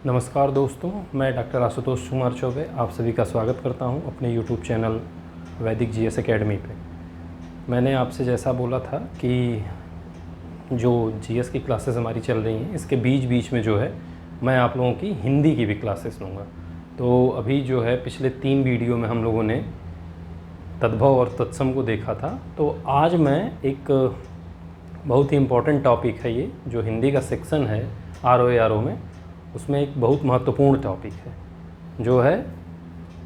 नमस्कार दोस्तों, मैं डॉक्टर आशुतोष कुमार चौबे आप सभी का स्वागत करता हूं अपने यूट्यूब चैनल वैदिक जीएस एकेडमी पे। मैंने आपसे जैसा बोला था कि जो जीएस की क्लासेस हमारी चल रही हैं, इसके बीच बीच में जो है मैं आप लोगों की हिंदी की भी क्लासेस लूँगा। तो अभी जो है पिछले 3 वीडियो में हम लोगों ने तद्भव और तत्सम को देखा था। तो आज मैं एक बहुत ही इम्पोर्टेंट टॉपिक है, ये जो हिंदी का सेक्शन है आरओ में, उसमें एक बहुत महत्वपूर्ण टॉपिक है जो है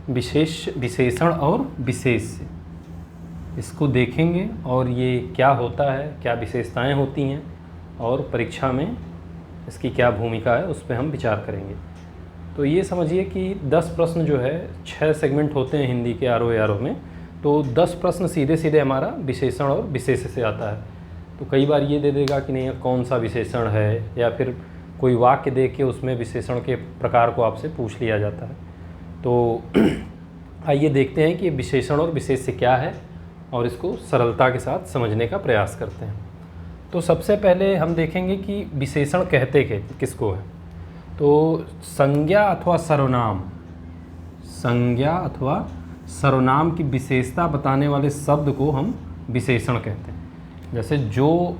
विशेषण और विशेष्य। इसको देखेंगे और ये क्या होता है, क्या विशेषताएं होती हैं और परीक्षा में इसकी क्या भूमिका है, उस पर हम विचार करेंगे। तो ये समझिए कि 10 प्रश्न जो है, 6 सेगमेंट होते हैं हिंदी के आरओ में, तो 10 प्रश्न सीधे सीधे हमारा विशेषण और विशेष्य से आता है। तो कई बार ये दे देगा कि नहीं कौन सा विशेषण है, या फिर कोई वाक्य दे के उसमें विशेषण के प्रकार को आपसे पूछ लिया जाता है। तो आइए देखते हैं कि विशेषण और विशेष्य क्या है और इसको सरलता के साथ समझने का प्रयास करते हैं। तो सबसे पहले हम देखेंगे कि विशेषण कहते किसको है। तो संज्ञा अथवा सर्वनाम, संज्ञा अथवा सर्वनाम की विशेषता बताने वाले शब्द को हम विशेषण कहते हैं। जैसे जो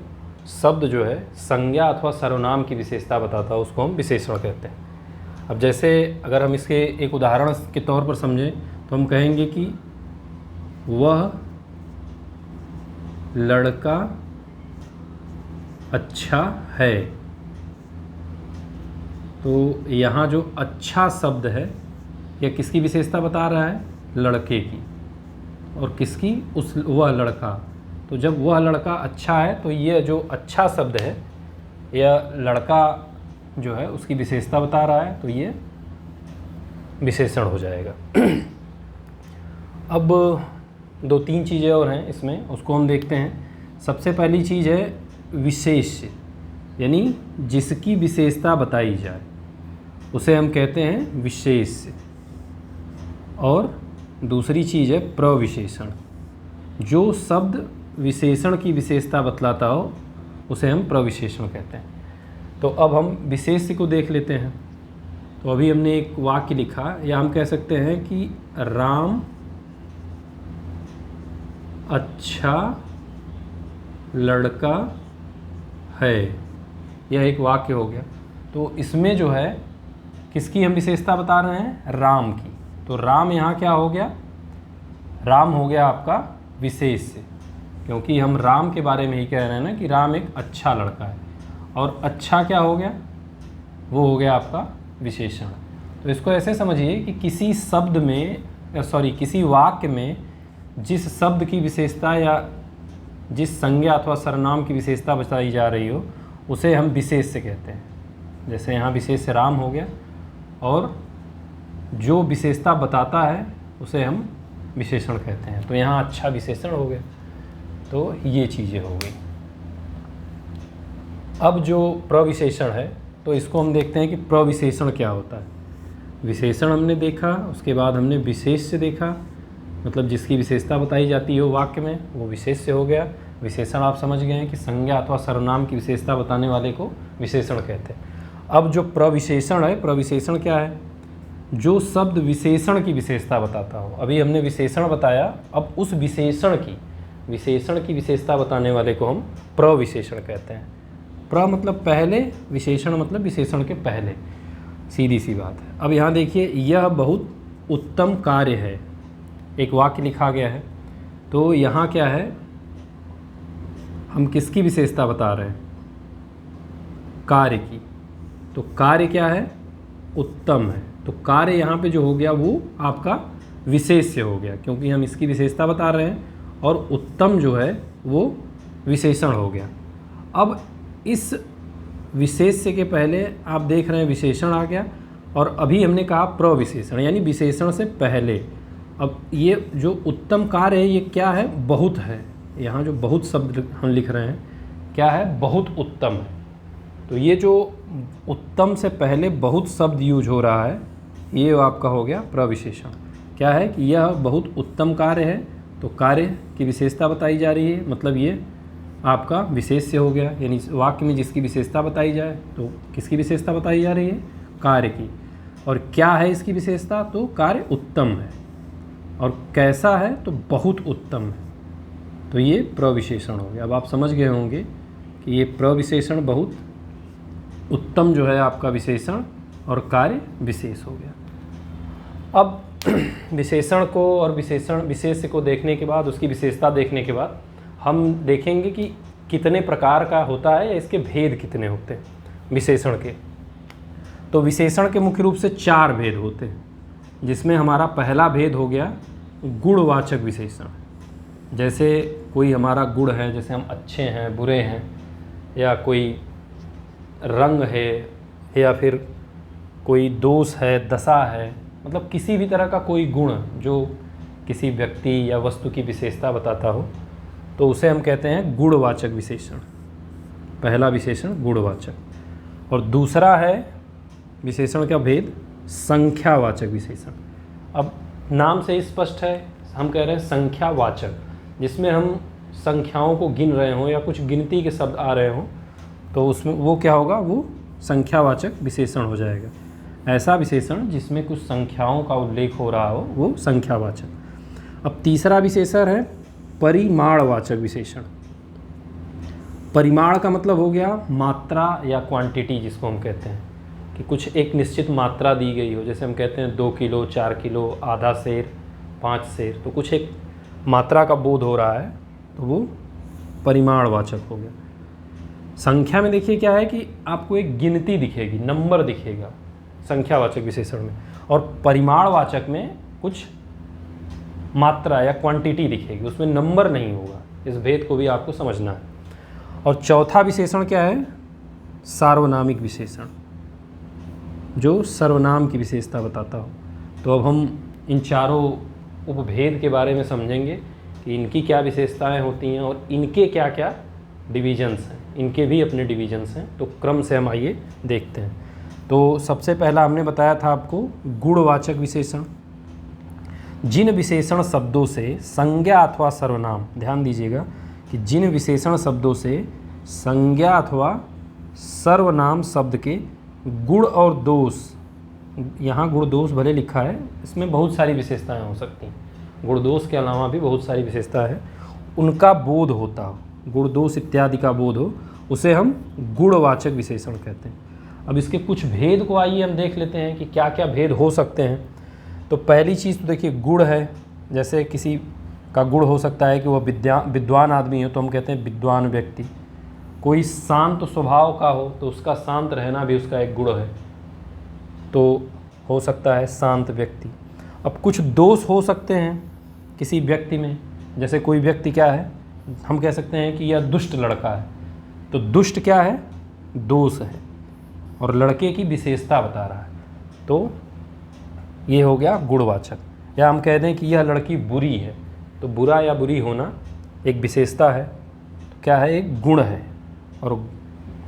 शब्द जो है संज्ञा अथवा सर्वनाम की विशेषता बताता है उसको हम विशेषण कहते हैं। अब जैसे अगर हम इसके एक उदाहरण के तौर पर समझें तो हम कहेंगे कि वह लड़का अच्छा है। तो यहाँ जो अच्छा शब्द है यह किसकी विशेषता बता रहा है? लड़के की। और किसकी? उस वह लड़का। तो जब वह लड़का अच्छा है तो यह जो अच्छा शब्द है, यह लड़का जो है उसकी विशेषता बता रहा है, तो ये विशेषण हो जाएगा। अब 2-3 चीज़ें और हैं इसमें, उसको हम देखते हैं। सबसे पहली चीज़ है विशेष्य, यानी जिसकी विशेषता बताई जाए उसे हम कहते हैं विशेष्य। और दूसरी चीज़ है प्रविशेषण, जो शब्द विशेषण की विशेषता बतलाता हो उसे हम प्रविशेषण कहते हैं। तो अब हम विशेष्य को देख लेते हैं। तो अभी हमने एक वाक्य लिखा, या हम कह सकते हैं कि राम अच्छा लड़का है, यह एक वाक्य हो गया। तो इसमें जो है किसकी हम विशेषता बता रहे हैं? राम की। तो राम यहाँ क्या हो गया? राम हो गया आपका विशेष्य, क्योंकि हम राम के बारे में ही कह रहे हैं ना कि राम एक अच्छा लड़का है। और अच्छा क्या हो गया? वो हो गया आपका विशेषण। तो इसको ऐसे समझिए कि किसी शब्द में किसी वाक्य में जिस शब्द की विशेषता या जिस संज्ञा अथवा सर्वनाम की विशेषता बताई जा रही हो उसे हम विशेष्य कहते हैं। जैसे यहाँ विशेष्य राम हो गया, और जो विशेषता बताता है उसे हम विशेषण कहते हैं। तो यहाँ अच्छा विशेषण हो गया। तो ये चीज़ें हो गई। अब जो प्रविशेषण है तो इसको हम देखते हैं कि प्रविशेषण क्या होता है। विशेषण हमने देखा, उसके बाद हमने विशेष्य देखा, मतलब जिसकी विशेषता बताई जाती है वाक्य में वो विशेष्य हो गया। विशेषण आप समझ गए हैं कि संज्ञा अथवा सर्वनाम की विशेषता बताने वाले को विशेषण कहते हैं। अब जो प्रविशेषण है, प्रविशेषण क्या है? जो शब्द विशेषण की विशेषता बताता हो। अभी हमने विशेषण बताया, अब उस विशेषण की विशेषता बताने वाले को हम प्रविशेषण कहते हैं। प्र मतलब पहले, विशेषण मतलब विशेषण के पहले, सीधी सी बात है। अब यहाँ देखिए, यह बहुत उत्तम कार्य है, एक वाक्य लिखा गया है। तो यहाँ क्या है? हम किसकी विशेषता बता रहे हैं? कार्य की। तो कार्य क्या है? उत्तम है। तो कार्य यहाँ पे जो हो गया वो आपका विशेष्य हो गया, क्योंकि हम इसकी विशेषता बता रहे हैं, और उत्तम जो है वो विशेषण हो गया। अब इस विशेष्य के पहले आप देख रहे हैं विशेषण आ गया, और अभी हमने कहा प्रविशेषण, यानी विशेषण से पहले। अब ये जो उत्तम कार्य है ये क्या है? बहुत है। यहाँ जो बहुत शब्द हम लिख रहे हैं क्या है? बहुत उत्तम है। तो ये जो उत्तम से पहले बहुत शब्द यूज हो रहा है, ये आपका हो गया प्रविशेषण। क्या है कि यह बहुत उत्तम कार्य है, तो कार्य की विशेषता बताई जा रही है, मतलब ये आपका विशेष्य हो गया। यानी वाक्य में जिसकी विशेषता बताई जाए, तो किसकी विशेषता बताई जा रही है? कार्य की। और क्या है इसकी विशेषता? तो कार्य उत्तम है। और कैसा है? तो बहुत उत्तम है। तो ये प्रविशेषण हो गया। अब आप समझ गए होंगे कि ये प्रविशेषण बहुत उत्तम जो है आपका विशेषण और कार्य विशेष हो गया। अब विशेषण को और विशेष्य को देखने के बाद, उसकी विशेषता देखने के बाद हम देखेंगे कि कितने प्रकार का होता है या इसके भेद कितने होते हैं विशेषण के। तो विशेषण के मुख्य रूप से 4 भेद होते हैं, जिसमें हमारा पहला भेद हो गया गुणवाचक विशेषण। जैसे कोई हमारा गुण है, जैसे हम अच्छे हैं, बुरे हैं, या कोई रंग है, या फिर कोई दोष है, दशा है, मतलब किसी भी तरह का कोई गुण जो किसी व्यक्ति या वस्तु की विशेषता बताता हो, तो उसे हम कहते हैं गुणवाचक विशेषण। पहला विशेषण गुणवाचक। और दूसरा है विशेषण का भेद संख्यावाचक विशेषण। अब नाम से ही स्पष्ट है, हम कह रहे हैं संख्यावाचक, जिसमें हम संख्याओं को गिन रहे हों या कुछ गिनती के शब्द आ रहे हों, तो उसमें वो क्या होगा? वो संख्यावाचक विशेषण हो जाएगा। ऐसा विशेषण जिसमें कुछ संख्याओं का उल्लेख हो रहा हो, वो संख्यावाचक। अब तीसरा विशेषण है परिमाणवाचक विशेषण। परिमाण का मतलब हो गया मात्रा या क्वांटिटी, जिसको हम कहते हैं कि कुछ एक निश्चित मात्रा दी गई हो। जैसे हम कहते हैं 2 किलो, 4 किलो, आधा सेर, 5 सेर, तो कुछ एक मात्रा का बोध हो रहा है, तो वो परिमाणवाचक हो गया। संख्या में देखिए क्या है कि आपको एक गिनती दिखेगी, नंबर दिखेगा संख्यावाचक विशेषण में, और परिमाणवाचक में कुछ मात्रा या क्वांटिटी दिखेगी, उसमें नंबर नहीं होगा। इस भेद को भी आपको समझना है। और चौथा विशेषण क्या है? सार्वनामिक विशेषण, जो सर्वनाम की विशेषता बताता हो। तो अब हम इन चारों उपभेद के बारे में समझेंगे कि इनकी क्या विशेषताएं होती हैं और इनके क्या क्या डिवीजन्स हैं। इनके भी अपने डिवीजन्स हैं, तो क्रम से हम आइए देखते हैं। तो सबसे पहला हमने बताया था आपको गुणवाचक विशेषण। जिन विशेषण शब्दों से संज्ञा अथवा सर्वनाम, ध्यान दीजिएगा कि जिन विशेषण शब्दों से संज्ञा अथवा सर्वनाम शब्द के गुण और दोष, यहाँ गुण दोष भले लिखा है, इसमें बहुत सारी विशेषताएं हो सकती हैं, गुण दोष के अलावा भी बहुत सारी विशेषता है, उनका बोध होता हो, गुण दोष इत्यादि का बोध हो, उसे हम गुणवाचक विशेषण कहते हैं। अब इसके कुछ भेद को आइए हम देख लेते हैं कि क्या क्या भेद हो सकते हैं। तो पहली चीज़ तो देखिए गुण है। जैसे किसी का गुण हो सकता है कि वह विद्वान आदमी हो, तो हम कहते हैं विद्वान व्यक्ति। कोई शांत स्वभाव का हो, तो उसका शांत रहना भी उसका एक गुण है, तो हो सकता है शांत व्यक्ति। अब कुछ दोष हो सकते हैं किसी व्यक्ति में। जैसे कोई व्यक्ति क्या है, हम कह सकते हैं कि यह दुष्ट लड़का है, तो दुष्ट क्या है? दोष है, और लड़के की विशेषता बता रहा है, तो ये हो गया गुणवाचक। या हम कह दें कि यह लड़की बुरी है, तो बुरा या बुरी होना एक विशेषता है, तो क्या है? एक गुण है, और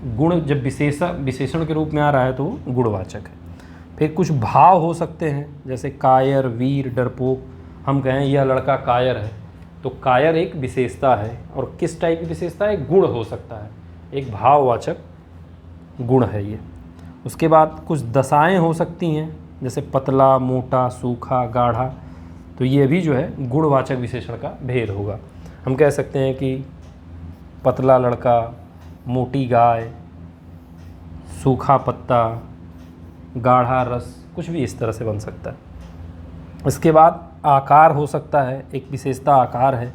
गुण जब विशेषण के रूप में आ रहा है तो गुणवाचक है। फिर कुछ भाव हो सकते हैं, जैसे कायर, वीर, डरपोक। हम कहें यह लड़का कायर है, तो कायर एक विशेषता है, और किस टाइप की विशेषता है? गुण हो सकता है, एक भाववाचक गुण है ये। उसके बाद कुछ दशाएं हो सकती हैं, जैसे पतला, मोटा, सूखा, गाढ़ा, तो ये भी जो है गुणवाचक विशेषण का भेद होगा। हम कह सकते हैं कि पतला लड़का, मोटी गाय, सूखा पत्ता, गाढ़ा रस, कुछ भी इस तरह से बन सकता है। इसके बाद आकार हो सकता है, एक विशेषता आकार है।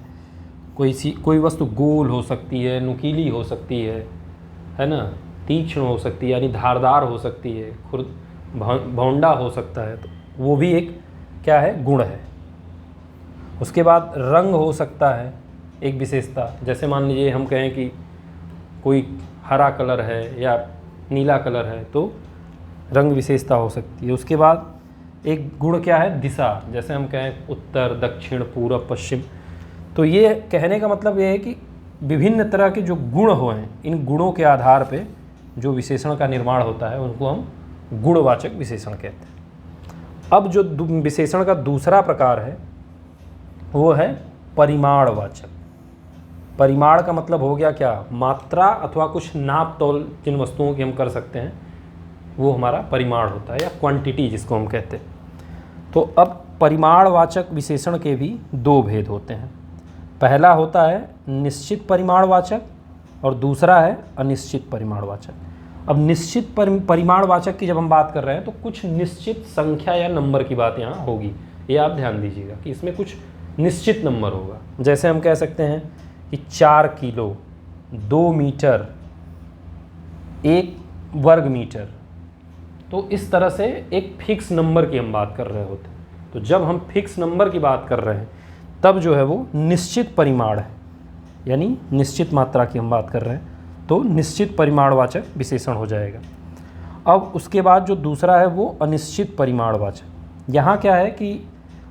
कोई वस्तु गोल हो सकती है, नुकीली हो सकती है ना, तीक्ष्ण हो सकती है यानी धारदार हो सकती है, भौंडा हो सकता है, तो वो भी एक क्या है? गुण है। उसके बाद रंग हो सकता है, एक विशेषता। जैसे मान लीजिए हम कहें कि कोई हरा कलर है या नीला कलर है, तो रंग विशेषता हो सकती है। उसके बाद एक गुण क्या है? दिशा। जैसे हम कहें उत्तर, दक्षिण, पूर्व, पश्चिम, तो ये कहने का मतलब ये है कि विभिन्न तरह के जो गुण हो हैं, इन गुणों के आधार पे जो विशेषण का निर्माण होता है, उनको हम गुणवाचक विशेषण कहते हैं। अब जो विशेषण का दूसरा प्रकार है वो है परिमाणवाचक। परिमाण का मतलब हो गया क्या? मात्रा अथवा कुछ नाप तोल जिन वस्तुओं की हम कर सकते हैं, वो हमारा परिमाण होता है, या क्वांटिटी जिसको हम कहते हैं। तो अब परिमाणवाचक विशेषण के भी दो भेद होते हैं। पहला होता है निश्चित परिमाणवाचक और दूसरा है अनिश्चित परिमाणवाचक। अब निश्चित परिमाणवाचक की जब हम बात कर रहे हैं तो कुछ निश्चित संख्या या नंबर की बात यहाँ होगी, ये आप ध्यान दीजिएगा कि इसमें कुछ निश्चित नंबर होगा। जैसे हम कह सकते हैं कि 4 किलो, 2 मीटर, 1 वर्ग मीटर। तो इस तरह से एक फिक्स नंबर की हम बात कर रहे होते हैं। तो जब हम फिक्स नंबर की बात कर रहे हैं तब जो है वो निश्चित परिमाण है, यानी निश्चित मात्रा की हम बात कर रहे हैं, तो निश्चित परिमाणवाचक विशेषण हो जाएगा। अब उसके बाद जो दूसरा है वो अनिश्चित परिमाणवाचक। यहाँ क्या है कि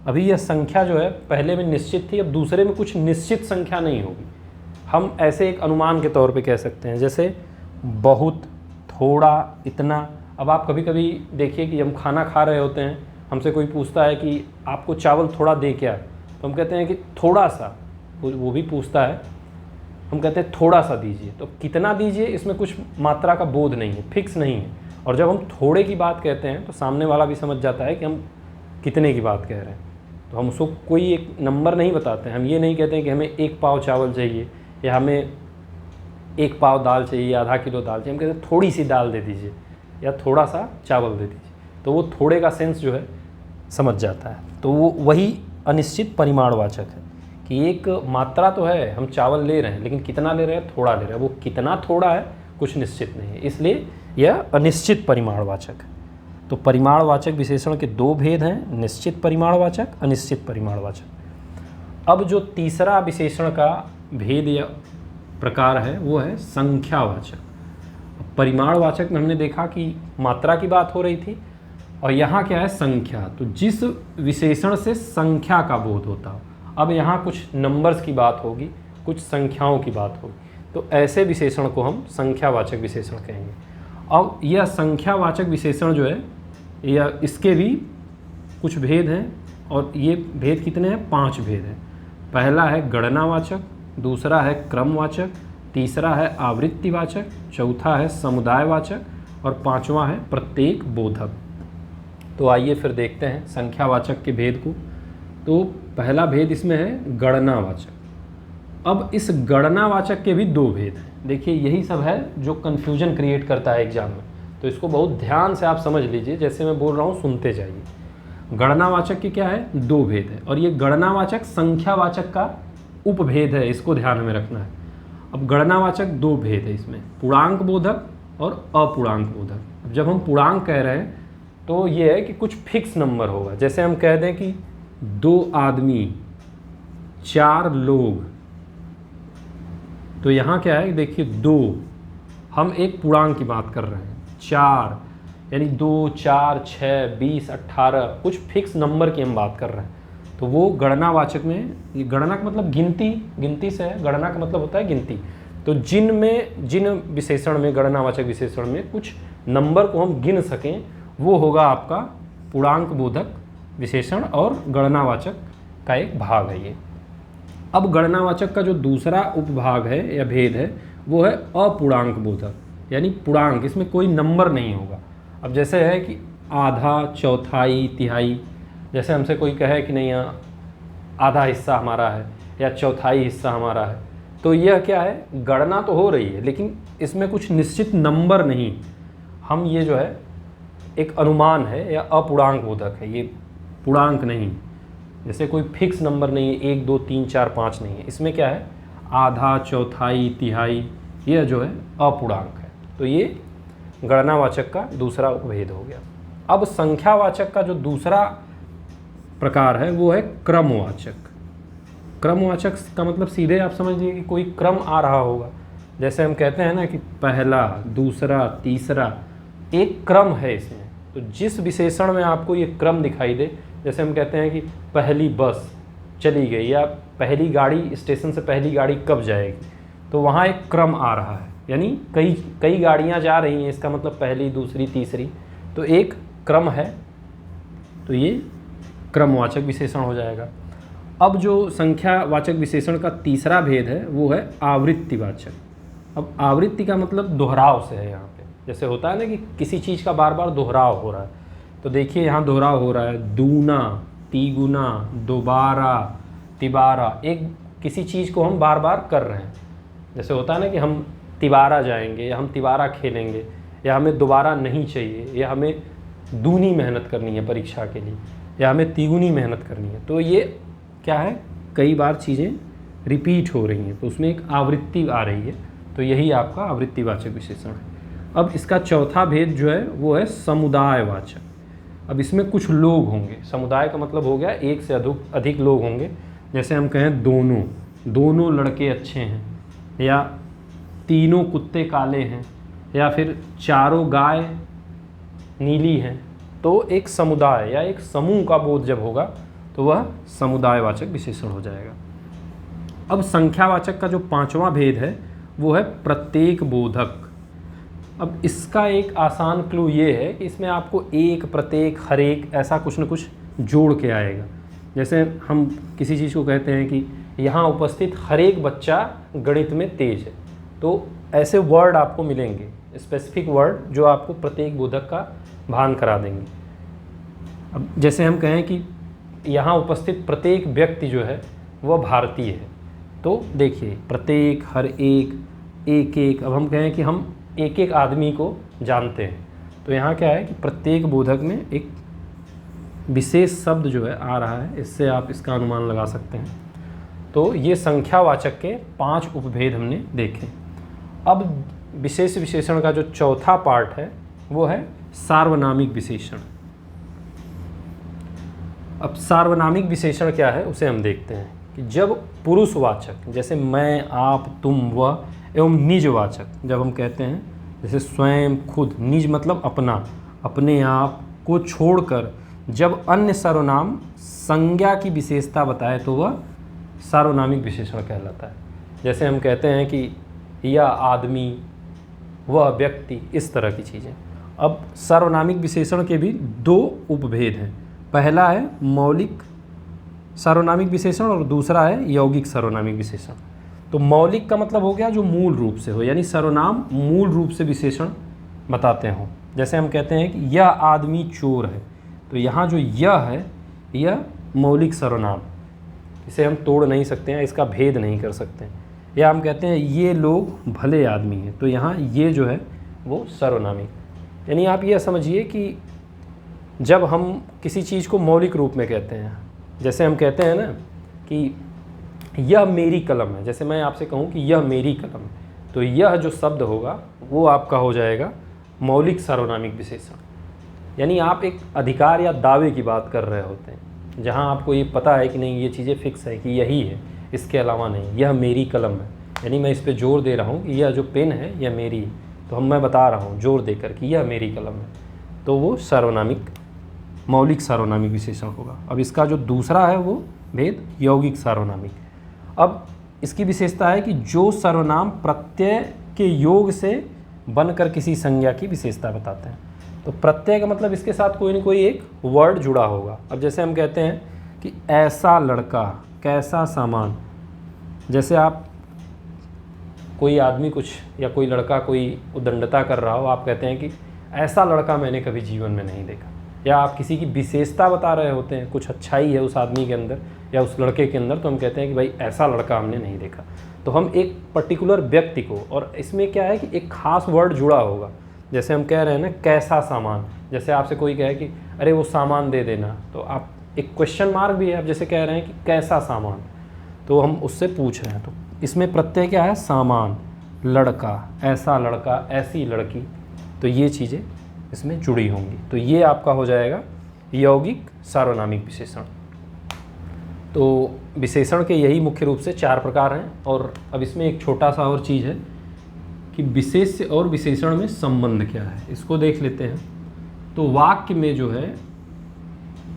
अभी यह संख्या जो है पहले में निश्चित थी, अब दूसरे में कुछ निश्चित संख्या नहीं होगी। हम ऐसे एक अनुमान के तौर पे कह सकते हैं, जैसे बहुत, थोड़ा, इतना। अब आप कभी कभी देखिए कि हम खाना खा रहे होते हैं, हमसे कोई पूछता है कि आपको चावल थोड़ा दे क्या, तो हम कहते हैं कि थोड़ा सा। वो भी पूछता है, हम कहते हैं थोड़ा सा दीजिए। तो कितना दीजिए इसमें कुछ मात्रा का बोध नहीं है, फिक्स नहीं है। और जब हम थोड़े की बात कहते हैं तो सामने वाला भी समझ जाता है कि हम कितने की बात कह रहे हैं। तो हम उसको कोई एक नंबर नहीं बताते हैं। हम ये नहीं कहते हैं कि हमें 1 पाव चावल चाहिए या हमें 1 पाव दाल चाहिए, आधा किलो दाल चाहिए। हम कहते हैं थोड़ी सी दाल दे दीजिए या थोड़ा सा चावल दे दीजिए। तो वो थोड़े का सेंस जो है समझ जाता है। तो वो वही अनिश्चित परिमाणवाचक है कि एक मात्रा तो है, हम चावल ले रहे हैं, लेकिन कितना ले रहे हैं, थोड़ा ले रहे हैं। वो कितना थोड़ा है कुछ निश्चित नहीं है, इसलिए यह अनिश्चित परिमाणवाचक है। तो परिमाणवाचक विशेषण के दो भेद हैं, निश्चित परिमाणवाचक, अनिश्चित परिमाणवाचक। अब जो तीसरा विशेषण का भेद या प्रकार है वो है संख्यावाचक। परिमाणवाचक में हमने देखा कि मात्रा की बात हो रही थी, और यहाँ क्या है, संख्या। तो जिस विशेषण से संख्या का बोध होता हो, अब यहाँ कुछ नंबर्स की बात होगी, कुछ संख्याओं की बात होगी, तो ऐसे विशेषण को हम संख्यावाचक विशेषण कहेंगे। अब यह संख्यावाचक विशेषण जो है, या इसके भी कुछ भेद हैं, और ये भेद कितने हैं, 5 भेद हैं। पहला है गणनावाचक, दूसरा है क्रमवाचक, तीसरा है आवृत्तिवाचक, चौथा है समुदायवाचक, और 5वां है प्रत्येक बोधक। तो आइए फिर देखते हैं संख्यावाचक के भेद को। तो पहला भेद इसमें है गणनावाचक। अब इस गणनावाचक के भी 2 भेद हैं। देखिए यही सब है जो कन्फ्यूजन क्रिएट करता है एग्जाम में, तो इसको बहुत ध्यान से आप समझ लीजिए, जैसे मैं बोल रहा हूँ सुनते जाइए। गणनावाचक के क्या है, 2 भेद है, और ये गणनावाचक संख्यावाचक का उपभेद है, इसको ध्यान में रखना है। अब गणनावाचक 2 भेद है इसमें, पूर्णांक बोधक और अपूर्णांक बोधक। अब जब हम पूर्णांक कह रहे हैं तो ये है कि कुछ फिक्स नंबर होगा। जैसे हम कह दें कि 2 आदमी, 4 लोग, तो यहाँ क्या है, देखिए 2, हम एक पूर्णांक की बात कर रहे हैं। 4 यानी 2, 4, 6, 20, 18, कुछ फिक्स नंबर की हम बात कर रहे हैं। तो वो गणनावाचक में, ये गणना का मतलब गिनती से है, गणना का मतलब होता है गिनती। तो जिन विशेषण में, गणनावाचक विशेषण में कुछ नंबर को हम गिन सकें, वो होगा आपका पूर्णांक बोधक विशेषण और गणनावाचक का एक भाग है ये। अब गणनावाचक का जो दूसरा उपभाग है या भेद है वो है अपूर्णांक बोधक, यानी पूर्णांक, इसमें कोई नंबर नहीं होगा। अब जैसे है कि आधा, चौथाई, तिहाई, जैसे हमसे कोई कहे कि नहीं आधा हिस्सा हमारा है या चौथाई हिस्सा हमारा है, तो यह क्या है, गणना तो हो रही है लेकिन इसमें कुछ निश्चित नंबर नहीं। हम ये जो है एक अनुमान है या अपूर्णांक बोधक है, ये पूर्णांक नहीं। जैसे कोई फिक्स नंबर नहीं है, 1, 2, 3, 4, 5 नहीं है। इसमें क्या है, आधा, चौथाई, तिहाई, यह जो है अपूर्णांक है। तो ये गणनावाचक का दूसरा उपभेद हो गया। अब संख्यावाचक का जो दूसरा प्रकार है वो है क्रमवाचक। क्रमवाचक का मतलब सीधे आप समझ लीजिए कि कोई क्रम आ रहा होगा। जैसे हम कहते हैं ना कि पहला, दूसरा, तीसरा, एक क्रम है इसमें। तो जिस विशेषण में आपको ये क्रम दिखाई दे, जैसे हम कहते हैं कि पहली बस चली गई या पहली गाड़ी, स्टेशन से पहली गाड़ी कब जाएगी, तो वहाँ एक क्रम आ रहा है, यानी कई गाड़ियाँ जा रही हैं, इसका मतलब पहली, दूसरी, तीसरी, तो एक क्रम है। तो ये क्रमवाचक विशेषण हो जाएगा। अब जो संख्यावाचक विशेषण का तीसरा भेद है वो है आवृत्तिवाचक। अब आवृत्ति का मतलब दोहराव से है यहाँ पे, जैसे होता है ना कि किसी चीज़ का बार बार दोहराव हो रहा है, तो देखिए यहाँ दोहराव हो रहा है, दूना, तीगुना, दोबारा, तिबारा, एक किसी चीज़ को हम बार बार कर रहे हैं। जैसे होता है ना कि हम तिबारा जाएंगे या हम तिबारा खेलेंगे या हमें दोबारा नहीं चाहिए या हमें दूनी मेहनत करनी है परीक्षा के लिए या हमें तिगुनी मेहनत करनी है। तो ये क्या है, कई बार चीज़ें रिपीट हो रही हैं, तो उसमें एक आवृत्ति आ रही है, तो यही आपका आवृत्तिवाचक विशेषण है। अब इसका चौथा भेद जो है वो है समुदायवाचक। अब इसमें कुछ लोग होंगे, समुदाय का मतलब हो गया एक से अधिक लोग होंगे। जैसे हम कहें दोनों लड़के अच्छे हैं, या तीनों कुत्ते काले हैं, या फिर चारों गाय नीली हैं। तो एक समुदाय या एक समूह का बोध जब होगा तो वह समुदायवाचक विशेषण हो जाएगा। अब संख्यावाचक का जो पांचवा भेद है वो है प्रत्येक बोधक। अब इसका एक आसान क्लू ये है कि इसमें आपको एक, प्रत्येक, हर एक ऐसा कुछ न कुछ जोड़ के आएगा। जैसे हम किसी चीज़ को कहते हैं कि यहाँ उपस्थित हर एक बच्चा गणित में तेज है, तो ऐसे वर्ड आपको मिलेंगे, स्पेसिफिक वर्ड जो आपको प्रत्येक बोधक का भान करा देंगे। अब जैसे हम कहें कि यहाँ उपस्थित प्रत्येक व्यक्ति जो है वह भारतीय है, तो देखिए प्रत्येक, हर एक, एक एक। अब हम कहें कि हम एक एक आदमी को जानते हैं, तो यहाँ क्या है कि प्रत्येक बोधक में एक विशेष शब्द जो है आ रहा है, इससे आप इसका अनुमान लगा सकते हैं। तो ये संख्यावाचक के 5 उपभेद हमने देखे। अब विशेष विशेषण का जो चौथा पार्ट है वो है सार्वनामिक विशेषण। अब सार्वनामिक विशेषण क्या है उसे हम देखते हैं कि जब पुरुषवाचक, जैसे मैं, आप, तुम, वह, एवं निजवाचक, जब हम कहते हैं जैसे स्वयं, खुद, निज मतलब अपना, अपने आप को छोड़कर जब अन्य सर्वनाम संज्ञा की विशेषता बताए तो वह सार्वनामिक विशेषण कहलाता है। जैसे हम कहते हैं कि यह आदमी, वह व्यक्ति, इस तरह की चीज़ें। अब सार्वनामिक विशेषण के भी 2 उपभेद हैं। पहला है मौलिक सार्वनामिक विशेषण और दूसरा है यौगिक सार्वनामिक विशेषण। तो मौलिक का मतलब हो गया जो मूल रूप से हो, यानी सर्वनाम मूल रूप से विशेषण बताते हों। जैसे हम कहते हैं कि यह आदमी चोर है, तो यहाँ जो यह है यह मौलिक सर्वनाम, इसे हम तोड़ नहीं सकते हैं, इसका भेद नहीं कर सकते हैं। या हम कहते हैं ये लोग भले आदमी हैं, तो यहाँ ये जो है वो सर्वनामिक। यानी आप यह समझिए कि जब हम किसी चीज़ को मौलिक रूप में कहते हैं, जैसे हम कहते हैं ना कि यह मेरी कलम है, जैसे मैं आपसे कहूँ कि यह मेरी कलम है, तो यह जो शब्द होगा वो आपका हो जाएगा मौलिक सार्वनामिक विशेषण। यानी आप एक अधिकार या दावे की बात कर रहे होते हैं, जहाँ आपको ये पता है कि नहीं ये चीज़ें फिक्स है कि यही है, इसके अलावा नहीं, यह मेरी कलम है। यानी मैं इस पे जोर दे रहा हूँ कि यह जो पेन है यह मेरी है, तो मैं बता रहा हूँ जोर देकर कि यह मेरी कलम है, तो वो सार्वनामिक, मौलिक सार्वनामिक विशेषण होगा। अब इसका जो दूसरा है वो भेद यौगिक सार्वनामिक। अब इसकी विशेषता है कि जो सर्वनाम प्रत्यय के योग से बनकर किसी संज्ञा की विशेषता बताते हैं। तो प्रत्यय का मतलब इसके साथ कोई न कोई एक वर्ड जुड़ा होगा। अब जैसे हम कहते हैं कि ऐसा लड़का, कैसा सामान, जैसे आप कोई आदमी कुछ या कोई लड़का कोई उद्दंडता कर रहा हो, आप कहते हैं कि ऐसा लड़का मैंने कभी जीवन में नहीं देखा। या आप किसी की विशेषता बता रहे होते हैं, कुछ अच्छाई है उस आदमी के अंदर या उस लड़के के अंदर, तो हम कहते हैं कि भाई ऐसा लड़का हमने नहीं देखा। तो हम एक पर्टिकुलर व्यक्ति को, और इसमें क्या है कि एक खास वर्ड जुड़ा होगा। जैसे हम कह रहे हैं ना कैसा सामान, जैसे आपसे कोई कहे कि अरे वो सामान दे देना, तो आप एक क्वेश्चन मार्क भी है। आप जैसे कह रहे हैं कि कैसा सामान, तो हम उससे पूछ रहे हैं, तो इसमें प्रत्यय क्या है, सामान, लड़का, ऐसा लड़का, ऐसी लड़की, तो ये चीज़ें इसमें जुड़ी होंगी। तो ये आपका हो जाएगा यौगिक सार्वनामिक विशेषण। तो विशेषण के यही मुख्य रूप से 4 प्रकार हैं। और अब इसमें एक छोटा सा और चीज़ है कि विशेष्य और विशेषण में संबंध क्या है, इसको देख लेते हैं। तो वाक्य में जो है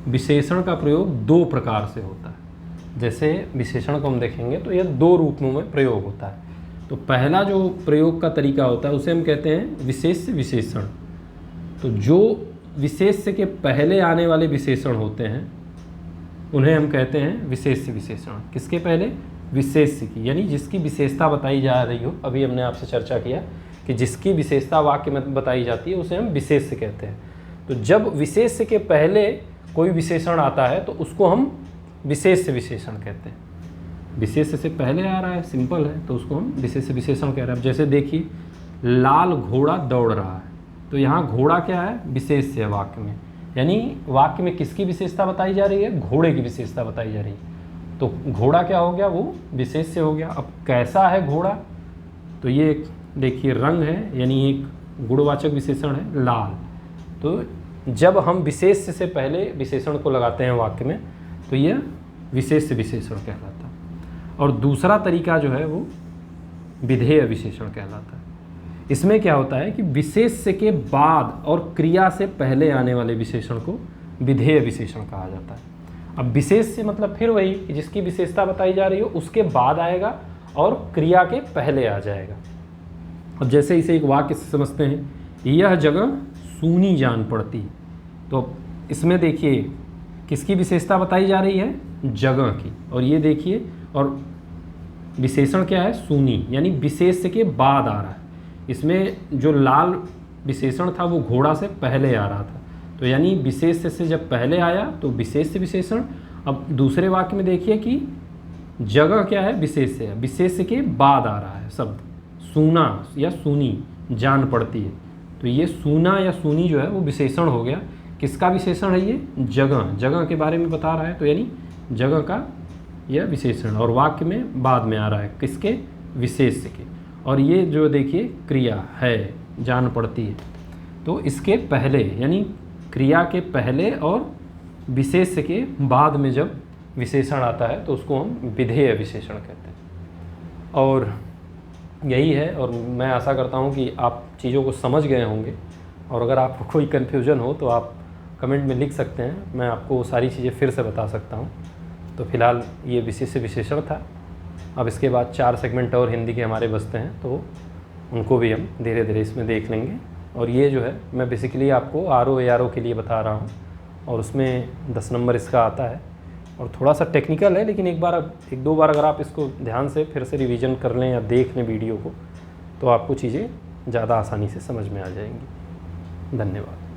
विशेषण का प्रयोग 2 प्रकार से होता है। जैसे विशेषण को हम देखेंगे तो यह 2 रूपों में प्रयोग होता है। तो पहला जो प्रयोग का तरीका होता है उसे हम कहते हैं विशेष्य विशेषण। तो जो विशेष्य के पहले आने वाले विशेषण होते हैं उन्हें हम कहते हैं विशेष्य विशेषण। किसके पहले, विशेष्य की, यानी जिसकी विशेषता बताई जा रही हो। अभी हमने आपसे चर्चा किया कि जिसकी विशेषता वाक्य में बताई जाती है उसे हम विशेष्य कहते हैं। तो जब विशेष्य के पहले कोई विशेषण आता है तो उसको हम विशेष्य विशेषण कहते हैं। विशेष्य से पहले आ रहा है, सिंपल है, तो उसको हम विशेष्य विशेषण कह रहे हैं। अब जैसे देखिए, लाल घोड़ा दौड़ रहा है, तो यहाँ घोड़ा क्या है, विशेष्य है वाक्य में, यानी वाक्य में किसकी विशेषता बताई जा रही है, घोड़े की विशेषता बताई जा रही है। तो घोड़ा क्या हो गया, वो विशेष्य हो गया। अब कैसा है घोड़ा, तो ये देखिए रंग है, यानी एक गुणवाचक विशेषण है लाल। तो जब हम विशेष्य से पहले विशेषण को लगाते हैं वाक्य में तो यह विशेष्य विशेषण कहलाता है। और दूसरा तरीका जो है वो विधेय विशेषण कहलाता है। इसमें क्या होता है कि विशेष्य के बाद और क्रिया से पहले आने वाले विशेषण को विधेय विशेषण कहा जाता है। अब विशेष्य मतलब फिर वही कि जिसकी विशेषता बताई जा रही हो उसके बाद आएगा और क्रिया के पहले आ जाएगा। अब जैसे इसे एक वाक्य से समझते हैं, यह जगह सूनी जान पड़ती, तो इसमें देखिए किसकी विशेषता बताई जा रही है, जगह की। और ये देखिए, और विशेषण क्या है, सूनी, यानी विशेष्य के बाद आ रहा है। इसमें जो लाल विशेषण था वो घोड़ा से पहले आ रहा था, तो यानी विशेष्य से जब पहले आया तो विशेष्य विशेषण। अब दूसरे वाक्य में देखिए कि जगह क्या है, विशेष्य है, विशेष्य के बाद आ रहा है शब्द, सूना या सूनी जान पड़ती है। तो ये सूना या सूनी जो है वो विशेषण हो गया। किसका विशेषण है ये, जगह, जगह के बारे में बता रहा है, तो यानी जगह का यह विशेषण, और वाक्य में बाद में आ रहा है, किसके, विशेष्य के। और ये जो देखिए क्रिया है, जान पड़ती है, तो इसके पहले, यानी क्रिया के पहले और विशेष्य के बाद में जब विशेषण आता है तो उसको हम विधेय विशेषण कहते हैं। और यही है, और मैं आशा करता हूँ कि आप चीज़ों को समझ गए होंगे। और अगर आपको कोई कन्फ्यूजन हो तो आप कमेंट में लिख सकते हैं, मैं आपको वो सारी चीज़ें फिर से बता सकता हूँ। तो फिलहाल ये विशेष्य विशेषण था। अब इसके बाद 4 सेगमेंट और हिंदी के हमारे बचते हैं, तो उनको भी हम धीरे धीरे इसमें देख लेंगे। और ये जो है मैं बेसिकली आपको RO के लिए बता रहा हूँ, और उसमें 10 नंबर इसका आता है, और थोड़ा सा टेक्निकल है, लेकिन एक दो बार अगर आप इसको ध्यान से फिर से रिवीजन कर लें या देख लें वीडियो को, तो आपको चीज़ें ज़्यादा आसानी से समझ में आ जाएंगी। धन्यवाद।